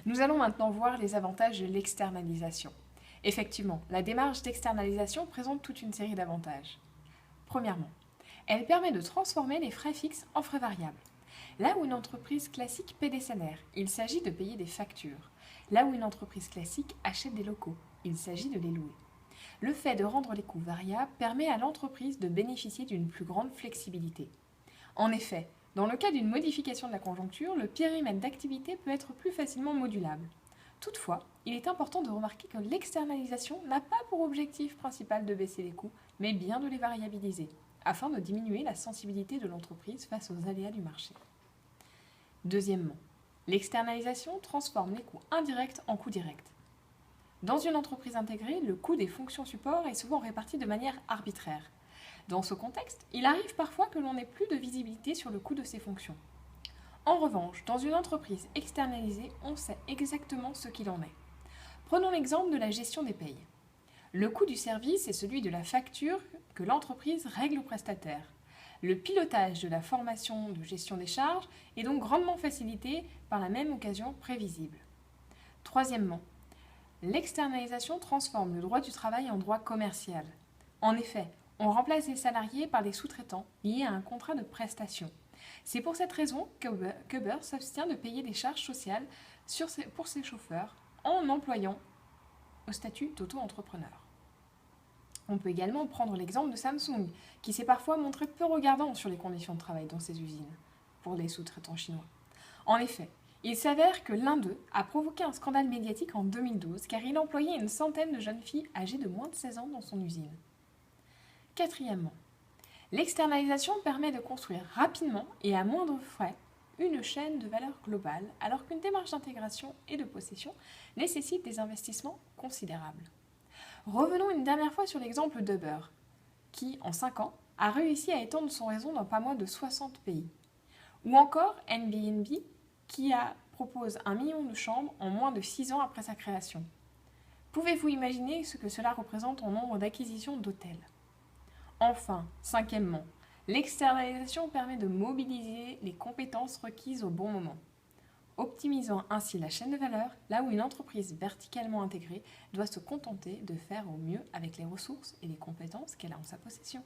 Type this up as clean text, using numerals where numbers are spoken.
Nous allons maintenant voir les avantages de l'externalisation. Effectivement, la démarche d'externalisation présente toute une série d'avantages. Premièrement, elle permet de transformer les frais fixes en frais variables. Là où une entreprise classique paie des salaires, il s'agit de payer des factures. Là où une entreprise classique achète des locaux, il s'agit de les louer. Le fait de rendre les coûts variables permet à l'entreprise de bénéficier d'une plus grande flexibilité. En effet, dans le cas d'une modification de la conjoncture, le périmètre d'activité peut être plus facilement modulable. Toutefois, il est important de remarquer que l'externalisation n'a pas pour objectif principal de baisser les coûts, mais bien de les variabiliser, afin de diminuer la sensibilité de l'entreprise face aux aléas du marché. Deuxièmement, l'externalisation transforme les coûts indirects en coûts directs. Dans une entreprise intégrée, le coût des fonctions support est souvent réparti de manière arbitraire. Dans ce contexte, il arrive parfois que l'on n'ait plus de visibilité sur le coût de ces fonctions. En revanche, dans une entreprise externalisée, on sait exactement ce qu'il en est. Prenons l'exemple de la gestion des payes. Le coût du service est celui de la facture que l'entreprise règle au prestataire. Le pilotage de la formation de gestion des charges est donc grandement facilité par la même occasion prévisible. Troisièmement, l'externalisation transforme le droit du travail en droit commercial. En effet, on remplace les salariés par des sous-traitants liés à un contrat de prestation. C'est pour cette raison qu'Uber s'abstient de payer des charges sociales pour ses chauffeurs en employant au statut d'auto-entrepreneur. On peut également prendre l'exemple de Samsung, qui s'est parfois montré peu regardant sur les conditions de travail dans ses usines, pour les sous-traitants chinois. En effet, il s'avère que l'un d'eux a provoqué un scandale médiatique en 2012 car il employait une centaine de jeunes filles âgées de moins de 16 ans dans son usine. Quatrièmement, l'externalisation permet de construire rapidement et à moindre frais une chaîne de valeur globale, alors qu'une démarche d'intégration et de possession nécessite des investissements considérables. Revenons une dernière fois sur l'exemple d'Uber, qui, en 5 ans, a réussi à étendre son réseau dans pas moins de 60 pays. Ou encore Airbnb, qui propose 1 million de chambres en moins de 6 ans après sa création. Pouvez-vous imaginer ce que cela représente en nombre d'acquisitions d'hôtels ? Enfin, cinquièmement, l'externalisation permet de mobiliser les compétences requises au bon moment, optimisant ainsi la chaîne de valeur, là où une entreprise verticalement intégrée doit se contenter de faire au mieux avec les ressources et les compétences qu'elle a en sa possession.